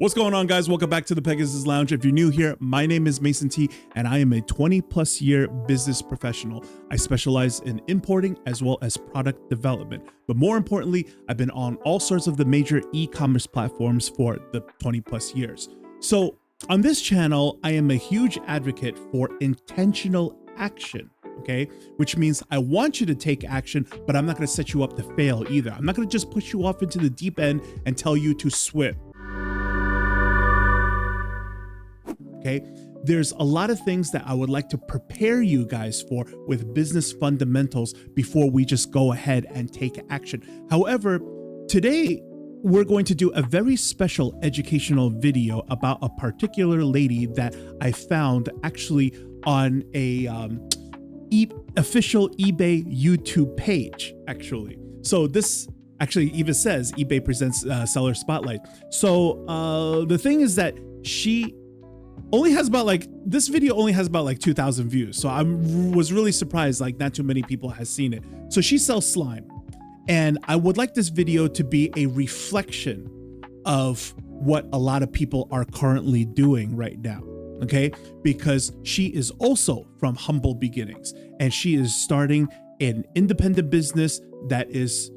What's going on, guys? Welcome back to the Pegasus Lounge. If you're new here, my name is Mason T, and I am a 20+ year business professional. I specialize in importing as well as product development. But more importantly, I've been on all sorts of the major e-commerce platforms for the 20+ years. So on this channel, I am a huge advocate for intentional action. Okay, which means I want you to take action, but I'm not going to set you up to fail either. I'm not going to just push you off into the deep end and tell you to swim. Okay, there's a lot of things that I would like to prepare you guys for with business fundamentals before we just go ahead and take action. However, today we're going to do a very special educational video about a particular lady that I found actually on a official eBay YouTube page, actually. So this actually even says eBay presents seller spotlight. So the thing is that she only has about this video only has about 2,000 views. So I was really surprised not too many people has seen it. So she sells slime, and I would like this video to be a reflection of what a lot of people are currently doing right now. Okay, because she is also from humble beginnings, and she is starting an independent business that is,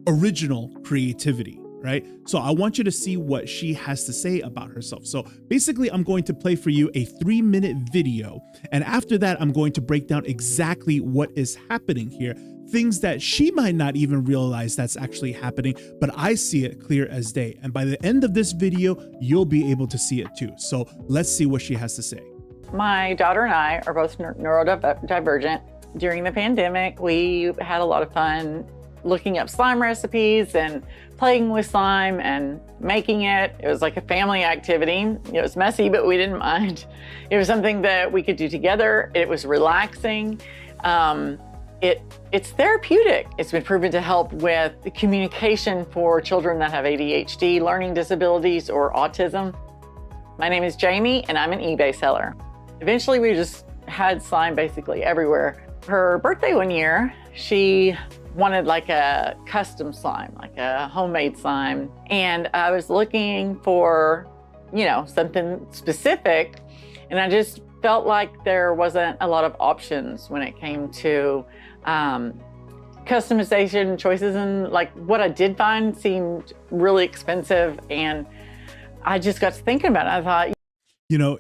original creativity, right? So I want you to see what she has to say about herself. So basically, I'm going to play for you a 3-minute video, and after that, I'm going to break down exactly what is happening here. Things that she might not even realize that's actually happening, but I see it clear as day. And by the end of this video, you'll be able to see it too. So let's see what she has to say. My daughter and I are both neurodivergent. During the pandemic, we had a lot of fun looking up slime recipes and playing with slime and making it. It was like a family activity. It was messy, but we didn't mind. It was something that we could do together. It was relaxing. It's therapeutic. It's been proven to help with the communication for children that have ADHD, learning disabilities, or autism. My name is Jamie, and I'm an eBay seller. Eventually, we just had slime basically everywhere. Her birthday one year, she wanted a custom slime, like a homemade slime. And I was looking for, something specific. And I just felt like there wasn't a lot of options when it came to customization choices, and what I did find seemed really expensive, and I just got to thinking about it. I thought,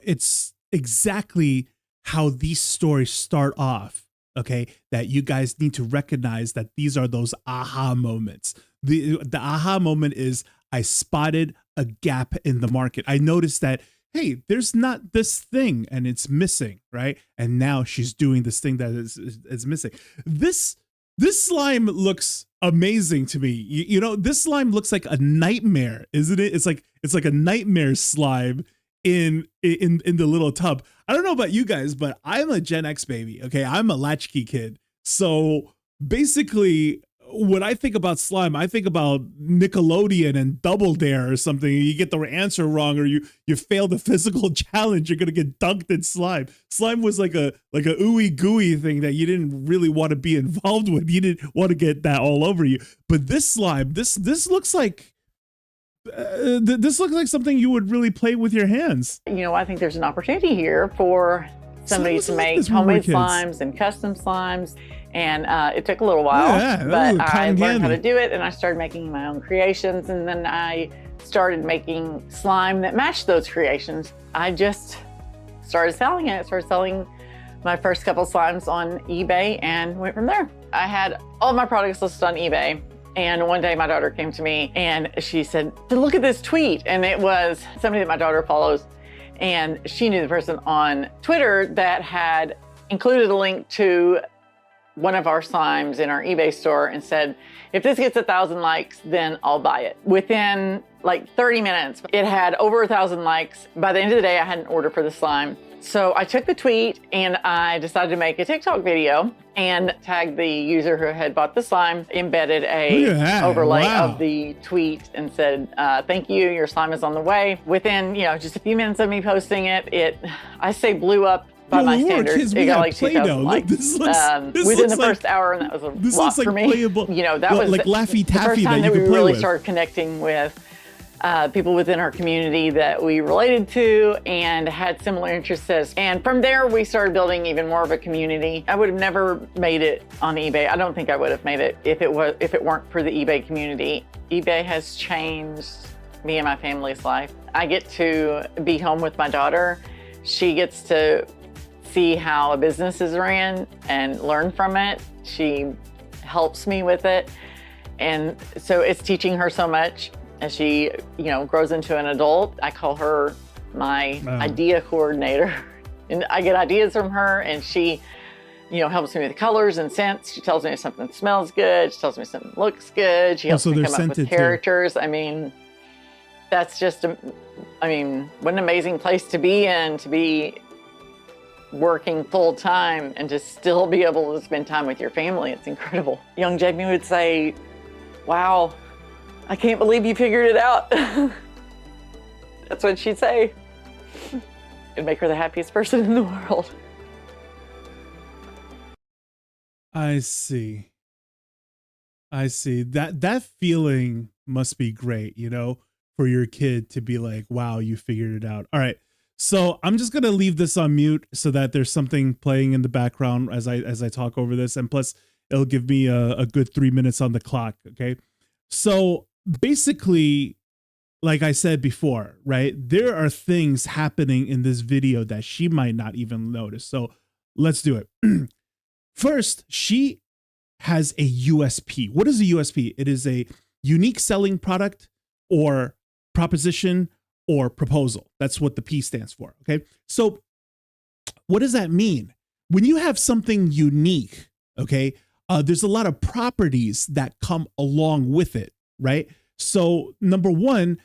it's exactly how these stories start off, okay, that you guys need to recognize that these are those aha moments. The aha moment is, I spotted a gap in the market. I noticed that, hey, there's not this thing and it's missing, right? And now she's doing this thing that is missing. This slime looks amazing to me. This slime looks like a nightmare, isn't it? It's like a nightmare slime in the little tub. I don't know about you guys, but I'm a Gen X baby, okay? I'm a latchkey kid. So basically, when I think about slime, I think about Nickelodeon and Double Dare or something. You get the answer wrong, or you fail the physical challenge, you're gonna get dunked in slime. Slime was like a ooey gooey thing that you didn't really want to be involved with. You didn't want to get that all over you. But this slime, this looks like something you would really play with your hands. I think there's an opportunity here for somebody to make homemade slimes and custom slimes. And it took a little while, but I learned how to do it, and I started making my own creations, and then I started making slime that matched those creations. I just started selling it. I started selling my first couple slimes on eBay and went from there. I had all my products listed on eBay, and one day my daughter came to me and she said, look at this tweet. And it was somebody that my daughter follows, and she knew the person on Twitter that had included a link to one of our slimes in our eBay store and said, if this gets 1,000 likes, then I'll buy it. Within 30 minutes, it had over 1,000 likes. By the end of the day, I had an order for the slime. So I took the tweet and I decided to make a TikTok video and tagged the user who had bought the slime, embedded a overlay of the tweet, and said, thank you, your slime is on the way. Within just a few minutes of me posting it, I say blew up by my standards. It got 2,000 likes within the first hour, and that was a lot for me. Playable, that was like Laffy Taffy the first time that we you could play really with. started connecting with people within our community that we related to and had similar interests. And from there, we started building even more of a community. I would have never made it on eBay. I don't think I would have made it if it weren't for the eBay community. eBay has changed me and my family's life. I get to be home with my daughter. She gets to see how a business is ran and learn from it. She helps me with it. And so it's teaching her so much as she, grows into an adult. I call her my idea coordinator. And I get ideas from her, and she, helps me with colors and scents. She tells me if something smells good. She tells me if something looks good. She helps me come up with characters. Too. I mean, that's just, what an amazing place to be in, to be working full time and to still be able to spend time with your family. It's incredible. Young Jamie would say, wow, I can't believe you figured it out. That's what she'd say. It'd make her the happiest person in the world. I see. That feeling must be great, for your kid to be like, wow, you figured it out. All right. So I'm just going to leave this on mute so that there's something playing in the background as I talk over this. And plus it'll give me a good 3 minutes on the clock. Okay. So basically, like I said before, right, there are things happening in this video that she might not even notice. So let's do it. First, she has a USP. What is a USP? It is a unique selling product or proposition or proposal. That's what the P stands for. Okay. So what does that mean? When you have something unique, okay, there's a lot of properties that come along with it, right? So number one,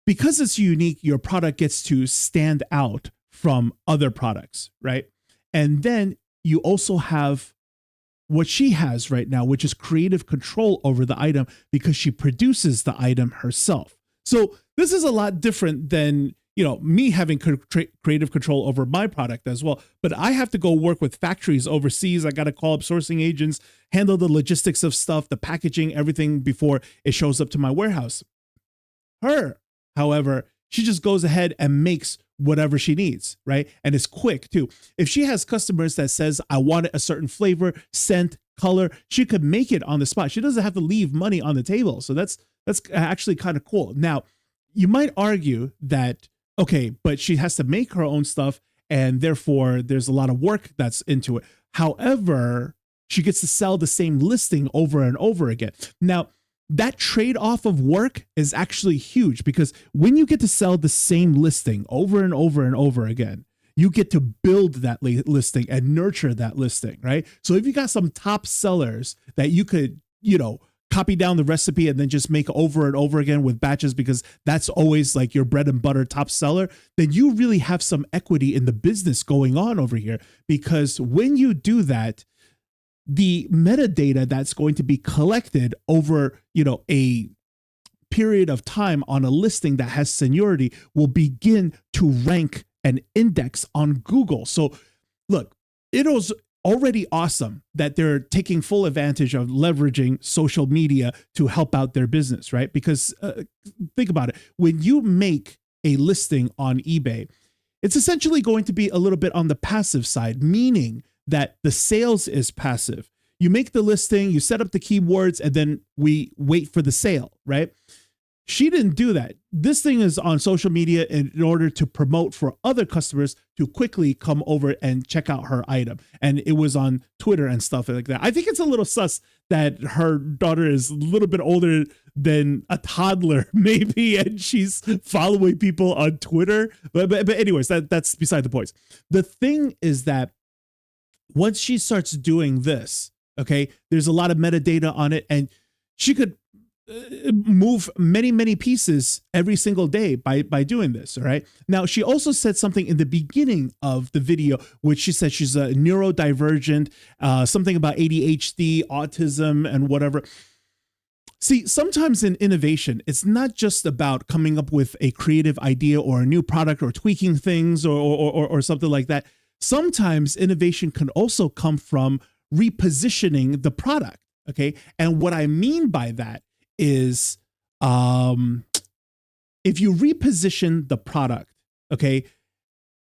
because it's unique, your product gets to stand out from other products, right? And then you also have what she has right now, which is creative control over the item because she produces the item herself. So this is a lot different than, me having creative control over my product as well. But I have to go work with factories overseas. I got to call up sourcing agents, handle the logistics of stuff, the packaging, everything before it shows up to my warehouse. Her, however, she just goes ahead and makes whatever she needs, right? And it's quick too. If she has customers that says, I want a certain flavor, scent, color, she could make it on the spot. She doesn't have to leave money on the table. So that's actually kind of cool. Now, you might argue that, okay, but she has to make her own stuff and therefore there's a lot of work that's into it. However, she gets to sell the same listing over and over again. Now, that trade-off of work is actually huge because when you get to sell the same listing over and over and over again, you get to build that listing and nurture that listing, right? So if you got some top sellers that you could, copy down the recipe and then just make over and over again with batches because that's always like your bread and butter top seller, then you really have some equity in the business going on over here. Because when you do that, the metadata that's going to be collected over, a period of time on a listing that has seniority will begin to rank and index on Google. So look, it was already awesome that they're taking full advantage of leveraging social media to help out their business, right? Because think about it. When you make a listing on eBay, it's essentially going to be a little bit on the passive side, meaning that the sales is passive. You make the listing, you set up the keywords, and then we wait for the sale, right? She didn't do that. This thing is on social media in order to promote for other customers to quickly come over and check out her item. And it was on Twitter and stuff like that. I think it's a little sus that her daughter is a little bit older than a toddler, maybe, and she's following people on Twitter. But anyways, that's beside the point. The thing is that once she starts doing this, okay, there's a lot of metadata on it, and she could move many pieces every single day by doing this. All right. Now, she also said something in the beginning of the video, which she said she's a neurodivergent, something about ADHD, autism, and whatever. See, sometimes in innovation, it's not just about coming up with a creative idea or a new product or tweaking things or something like that. Sometimes innovation can also come from repositioning the product. Okay. And what I mean by that is if you reposition the product, okay,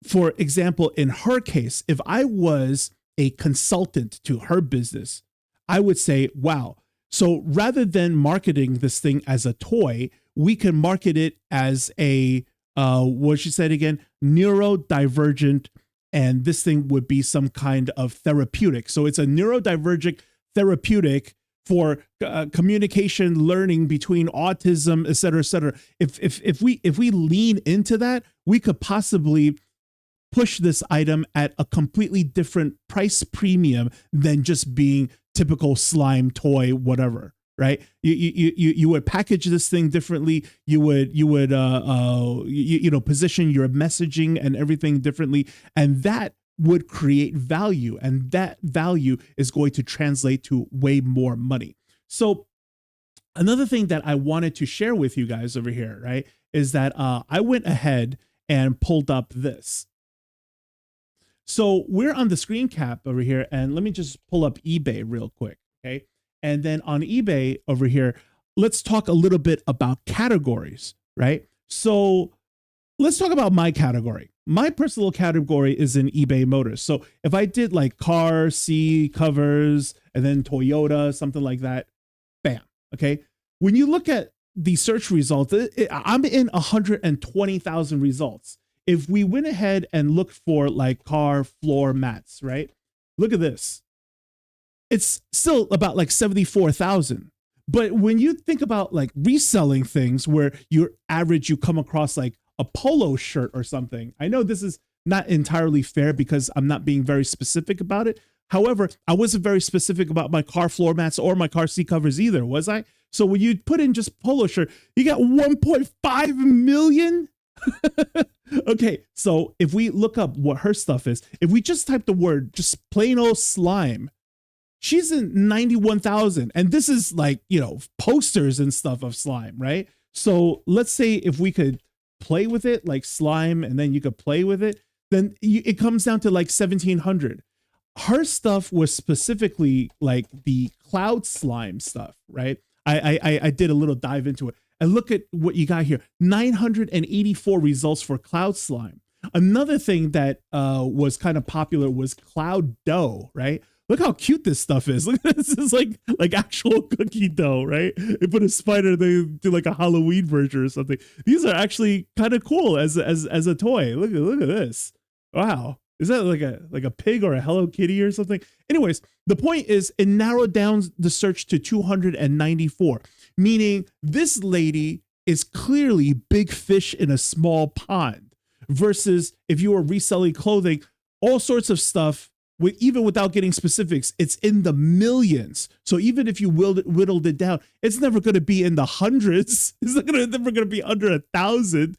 for example, in her case, if I was a consultant to her business, I would say, wow. So rather than marketing this thing as a toy, we can market it as a, what she said again, neurodivergent, and this thing would be some kind of therapeutic. So it's a neurodivergent therapeutic for communication, learning between autism, et cetera, et cetera. If we lean into that, we could possibly push this item at a completely different price premium than just being typical slime toy, whatever, right? You would package this thing differently. You would position your messaging and everything differently, and that would create value, and that value is going to translate to way more money. So another thing that I wanted to share with you guys over here, right, is that I went ahead and pulled up this. So we're on the screen cap over here, and let me just pull up eBay real quick, okay? And then on eBay over here, let's talk a little bit about categories, right? So let's talk about my category. My personal category is in eBay Motors. So if I did like car, C, covers, and then Toyota, something like that, bam, okay? When you look at the search results, I'm in 120,000 results. If we went ahead and looked for like car floor mats, right? Look at this. It's still about like 74,000. But when you think about like reselling things where you're average, you come across like a polo shirt or something. I know this is not entirely fair because I'm not being very specific about it. However, I wasn't very specific about my car floor mats or my car seat covers either, was I? So when you put in just polo shirt, you got 1.5 million. Okay, so if we look up what her stuff is, if we just type the word, just plain old slime, she's in 91,000. And this is like, posters and stuff of slime, right? So let's say if we could play with it like slime, and then you could play with it, then it comes down to like 1,700. Her stuff was specifically like the cloud slime stuff, right? I did a little dive into it. And look at what you got here, 984 results for cloud slime. Another thing that was kind of popular was cloud dough, right? Look how cute this stuff is. Look, this is like actual cookie dough, right? They put a spider, they do like a Halloween version or something. These are actually kind of cool as a toy. Look at this. Wow. Is that like a pig or a Hello Kitty or something? Anyways, the point is it narrowed down the search to 294, meaning this lady is clearly big fish in a small pond, versus if you were reselling clothing, all sorts of stuff, even without getting specifics, it's in the millions. So even if you whittled it down, it's never going to be in the hundreds. It's never going to be under 1,000,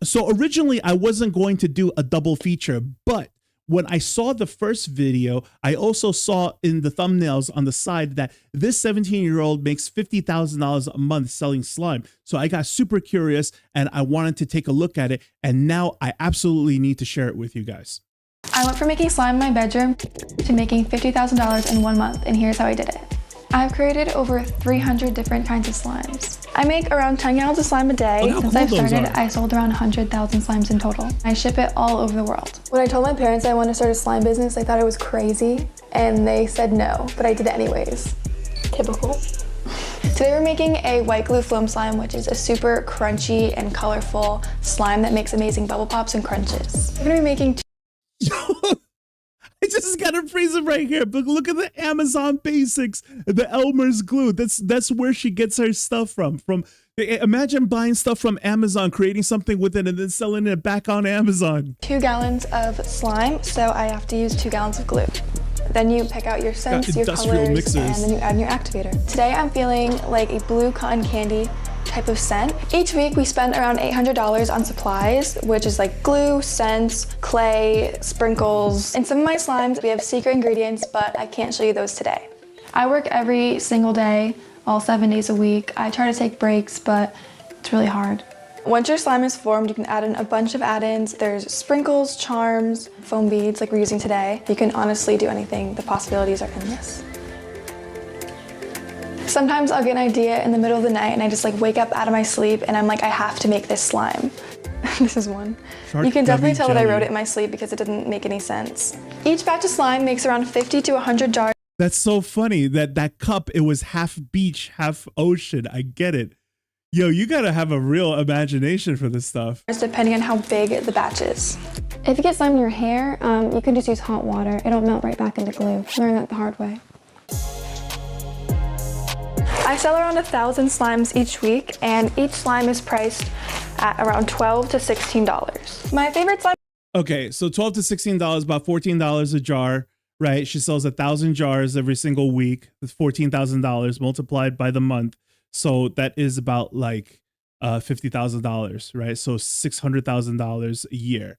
So originally I wasn't going to do a double feature, but when I saw the first video, I also saw in the thumbnails on the side that this 17-year-old makes $50,000 a month selling slime. So I got super curious and I wanted to take a look at it. And now I absolutely need to share it with you guys. I went from making slime in my bedroom to making $50,000 in 1 month, and here's how I did it. I've created over 300 different kinds of slimes. I make around 10 gallons of slime a day. Since I've started, I sold around 100,000 slimes in total. I ship it all over the world. When I told my parents I wanted to start a slime business, they thought I was crazy, and they said no, but I did it anyways. Typical. Today we're making a white glue foam slime, which is a super crunchy and colorful slime that makes amazing bubble pops and crunches. We're gonna be making I just got to freeze it right here. But look at the Amazon basics, the Elmer's glue. That's where she gets her stuff from. Imagine buying stuff from Amazon, creating something with it, and then selling it back on Amazon. 2 gallons of slime, so I have to use 2 gallons of glue. Then you pick out your scents, your colors, mixers, and then you add in your activator. Today I'm feeling like a blue cotton candy type of scent. Each week we spend around $800 on supplies, which is like glue, scents, clay, sprinkles. In some of my slimes, we have secret ingredients, but I can't show you those today. I work every single day, all 7 days a week. I try to take breaks, but it's really hard. Once your slime is formed, you can add in a bunch of add-ins. There's sprinkles, charms, foam beads like we're using today. You can honestly do anything. The possibilities are endless. Sometimes I'll get an idea in the middle of the night and I just like wake up out of my sleep and I'm like, I have to make this slime. This is one. You can definitely tell that I wrote it in my sleep because it didn't make any sense. Each batch of slime makes around 50 to 100 jars. That's so funny that cup, it was half beach, half ocean. I get it. Yo, you gotta have a real imagination for this stuff. Depending on how big the batch is. If you get slime in your hair, you can just use hot water. It'll melt right back into glue. Learn that the hard way. I sell around 1,000 slimes each week, and each slime is priced at around $12 to $16. My favorite slime. Okay, so $12 to $16, about $14 a jar, right? She sells 1,000 jars every single week. That's $14,000 multiplied by the month. So that is about like $50,000, right? So $600,000 a year.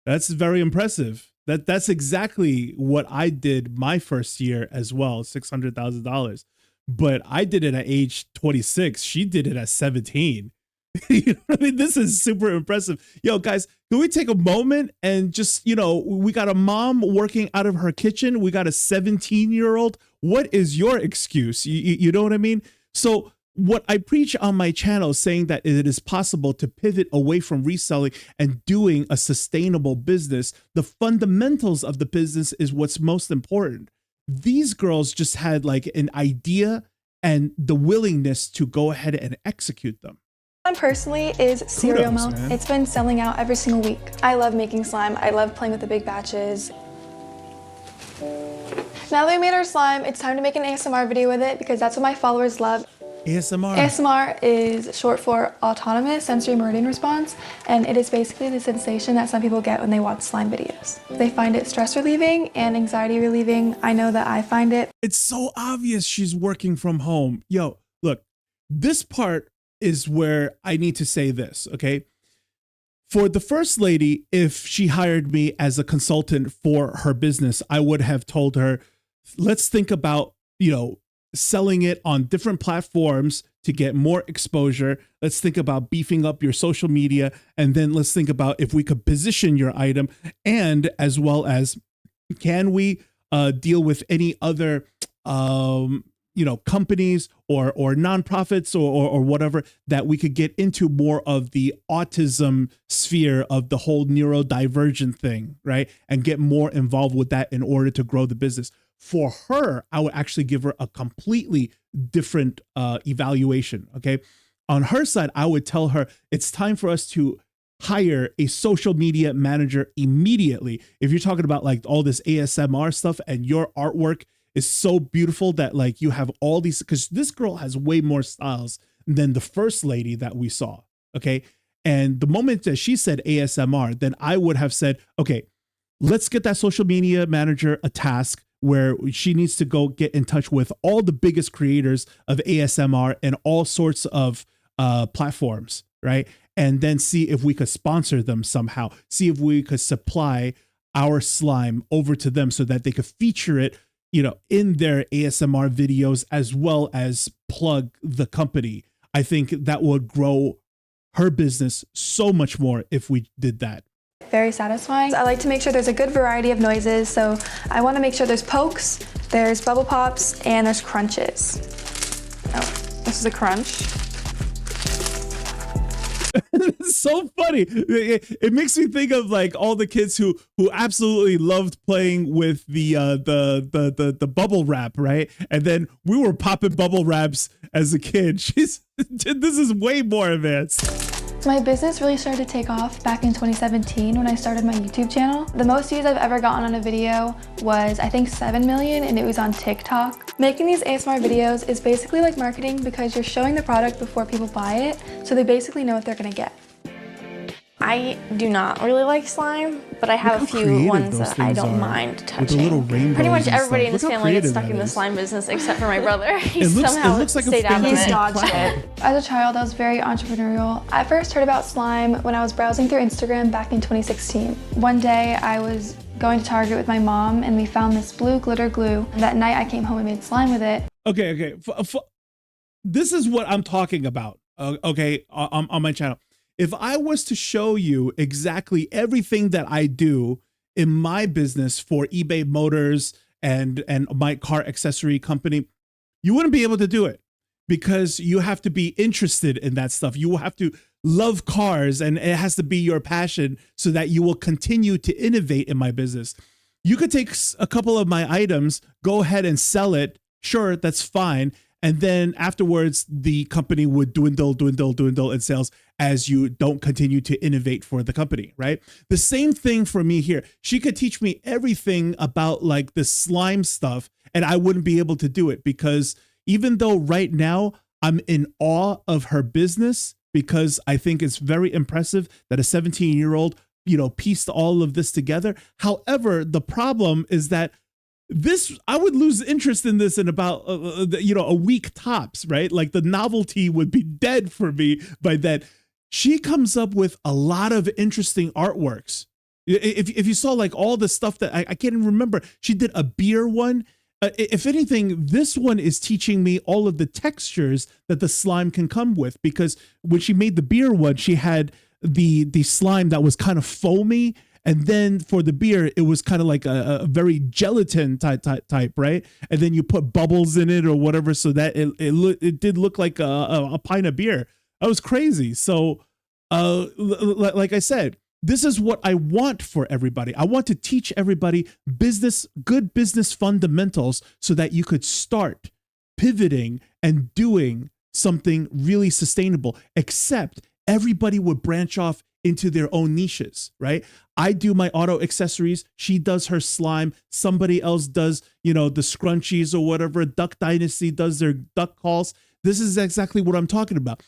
That's very impressive. That's exactly what I did my first year as well, $600,000. But I did it at age 26. She did it at 17. You know what I mean? This is super impressive. Yo, guys, can we take a moment and just, you know, we got a mom working out of her kitchen. We got a 17-year-old. What is your excuse? You know what I mean? So what I preach on my channel, saying that it is possible to pivot away from reselling and doing a sustainable business, the fundamentals of the business is what's most important. These girls just had like an idea and the willingness to go ahead and execute them. Personally is cereal milk. Man. It's been selling out every single week. I love making slime. I love playing with the big batches. Now that we made our slime, it's time to make an ASMR video with it because that's what my followers love. ASMR. ASMR is short for autonomous sensory meridian response, and it is basically the sensation that some people get when they watch slime videos. They find it stress relieving and anxiety relieving. I know that I find it. It's so obvious she's working from home. Yo, look, this part is where I need to say this, okay? For the first lady, if she hired me as a consultant for her business, I would have told her, let's think about, you know, selling it on different platforms to get more exposure. Let's think about beefing up your social media. And then let's think about if we could position your item, and as well as, can we deal with any other, you know, companies or nonprofits or whatever, that we could get into more of the autism sphere of the whole neurodivergent thing, right? And get more involved with that in order to grow the business. For her, I would actually give her a completely different evaluation, okay? On her side, I would tell her it's time for us to hire a social media manager immediately. If you're talking about like all this ASMR stuff and your artwork is so beautiful that like you have all these, because this girl has way more styles than the first lady that we saw, okay? And the moment that she said ASMR, then I would have said, okay, let's get that social media manager a task where she needs to go get in touch with all the biggest creators of ASMR and all sorts of platforms, right? And then see if we could sponsor them somehow, see if we could supply our slime over to them so that they could feature it, you know, in their ASMR videos, as well as plug the company. I think that would grow her business so much more if we did that. Very satisfying. I like to make sure there's a good variety of noises, so I want to make sure there's pokes, there's bubble pops, and there's crunches. Oh, this is a crunch. It's so funny. It makes me think of like all the kids who absolutely loved playing with the bubble wrap, right? And then we were popping bubble wraps as a kid. This is way more advanced. My business really started to take off back in 2017 when I started my YouTube channel. The most views I've ever gotten on a video was, I think, 7 million, and it was on TikTok. Making these ASMR videos is basically like marketing because you're showing the product before people buy it, so they basically know what they're gonna get. I do not really like slime, but I have a few ones that I don't mind touching. Pretty much everybody in this family gets stuck in the slime business except for my brother. He somehow stayed out of it. He's dodged it. As a child, I was very entrepreneurial. I first heard about slime when I was browsing through Instagram back in 2016. One day, I was going to Target with my mom, and we found this blue glitter glue. That night, I came home and made slime with it. Okay. This is what I'm talking about, okay, on my channel. If I was to show you exactly everything that I do in my business for eBay Motors and my car accessory company, you wouldn't be able to do it. because you have to be interested in that stuff. You will have to love cars, and it has to be your passion so that you will continue to innovate in my business. You could take a couple of my items, go ahead and sell it. Sure, that's fine. And then afterwards, the company would dwindle in sales as you don't continue to innovate for the company, right? The same thing for me here. She could teach me everything about like the slime stuff, and I wouldn't be able to do it, because even though right now I'm in awe of her business, because I think it's very impressive that a 17-year-old, pieced all of this together. However, the problem is that I would lose interest in this in about, a week tops, right? Like the novelty would be dead for me by then. She comes up with a lot of interesting artworks. If you saw like all the stuff that I can't even remember, she did a beer one. If anything, this one is teaching me all of the textures that the slime can come with, because when she made the beer one, she had the slime that was kind of foamy. And then for the beer, it was kind of like a very gelatin type, right? And then you put bubbles in it or whatever, so that it did look like a pint of beer. That was crazy. So, like I said, this is what I want for everybody. I want to teach everybody good business fundamentals, so that you could start pivoting and doing something really sustainable, except everybody would branch off into their own niches, right? I do my auto accessories. She does her slime. Somebody else does, the scrunchies or whatever. Duck Dynasty does their duck calls. This is exactly what I'm talking about.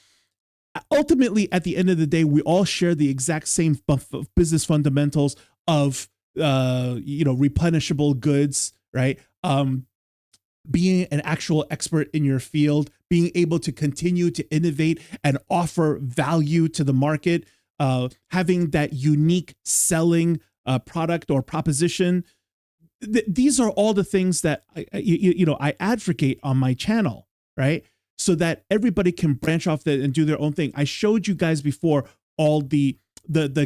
Ultimately, at the end of the day, we all share the exact same business fundamentals of, replenishable goods, right? Being an actual expert in your field, being able to continue to innovate and offer value to the market, having that unique selling product or proposition. These are all the things that I advocate on my channel, right? So that everybody can branch off and do their own thing. I showed you guys before all the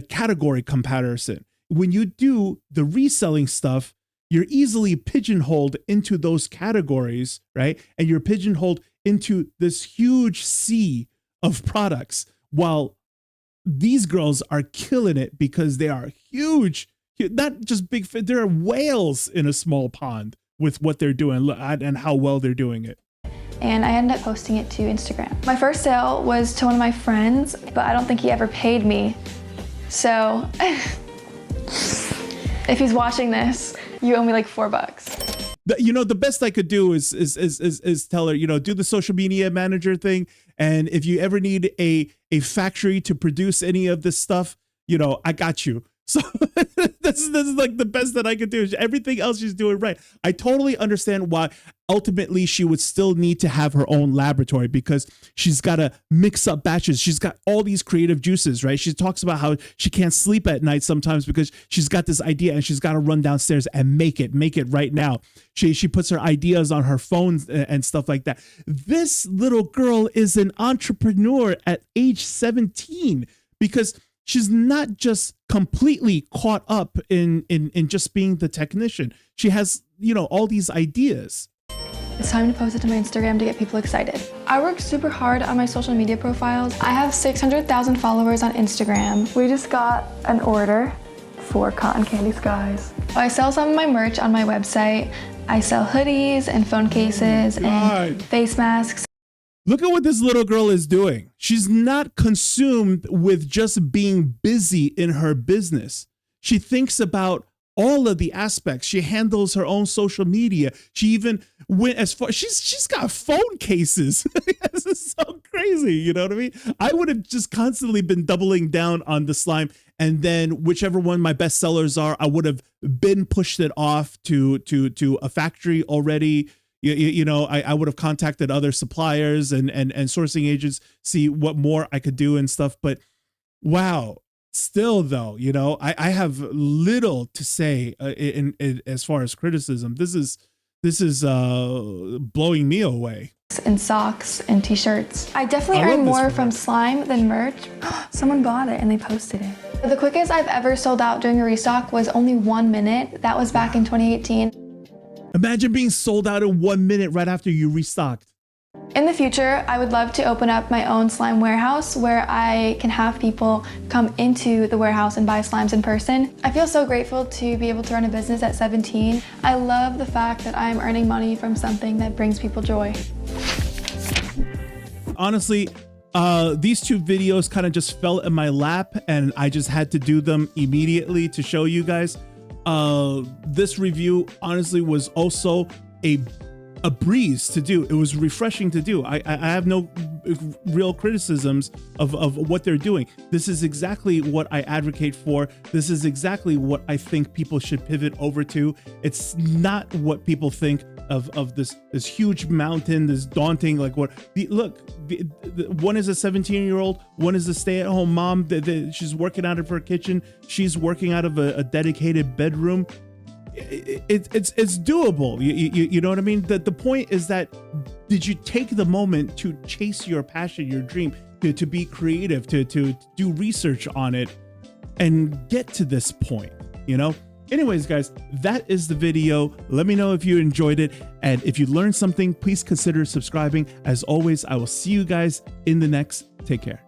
category comparison. When you do the reselling stuff, you're easily pigeonholed into those categories, right? And you're pigeonholed into this huge sea of products, while these girls are killing it because they are huge, not just big. They're whales in a small pond with what they're doing and how well they're doing it. And I ended up posting it to Instagram. My first sale was to one of my friends, but I don't think he ever paid me. So if he's watching this, you owe me like $4. The best I could do is tell her, do the social media manager thing. And if you ever need a factory to produce any of this stuff, I got you. So this is like the best that I could do. Everything else she's doing right. I totally understand why ultimately she would still need to have her own laboratory, because she's got to mix up batches. She's got all these creative juices, right? She talks about how she can't sleep at night sometimes because she's got this idea and she's got to run downstairs and make it right now. She puts her ideas on her phone and stuff like that. This little girl is an entrepreneur at age 17, because she's not just completely caught up in just being the technician. She has, all these ideas. It's time to post it to my Instagram to get people excited. I work super hard on my social media profiles. I have 600,000 followers on Instagram. We just got an order for Cotton Candy Skies. I sell some of my merch on my website. I sell hoodies and phone cases and face masks. Look at what this little girl is doing. She's not consumed with just being busy in her business. She thinks about all of the aspects. She handles her own social media. She even went as far, she's got phone cases. This is so crazy, you know what I mean? I would have just constantly been doubling down on the slime, and then whichever one my best sellers are, I would have been pushed it off to a factory already. I would have contacted other suppliers and sourcing agents, see what more I could do and stuff. But wow, still though, I have little to say in as far as criticism. This is blowing me away. And socks and t-shirts. I definitely earn more from slime than merch. Someone bought it and they posted it. The quickest I've ever sold out doing a restock was only 1 minute. That was back in 2018. Imagine being sold out in 1 minute right after you restocked. In the future, I would love to open up my own slime warehouse where I can have people come into the warehouse and buy slimes in person. I feel so grateful to be able to run a business at 17. I love the fact that I'm earning money from something that brings people joy. Honestly, these two videos kind of just fell in my lap and I just had to do them immediately to show you guys. This review honestly was also a breeze to do. It was refreshing to do. I have no real criticisms of what they're doing. This is exactly what I advocate for. This is exactly what I think people should pivot over to. It's not what people think of this huge mountain, this daunting, like what look, one is a 17-year-old, one is a stay-at-home mom. She's working out of her kitchen, she's working out of a dedicated bedroom. It's doable. You know what I mean? The point is that, did you take the moment to chase your passion, your dream, to be creative, to do research on it and get to this point, you know? Anyways, guys, that is the video. Let me know if you enjoyed it. And if you learned something, please consider subscribing. As always, I will see you guys in the next. Take care.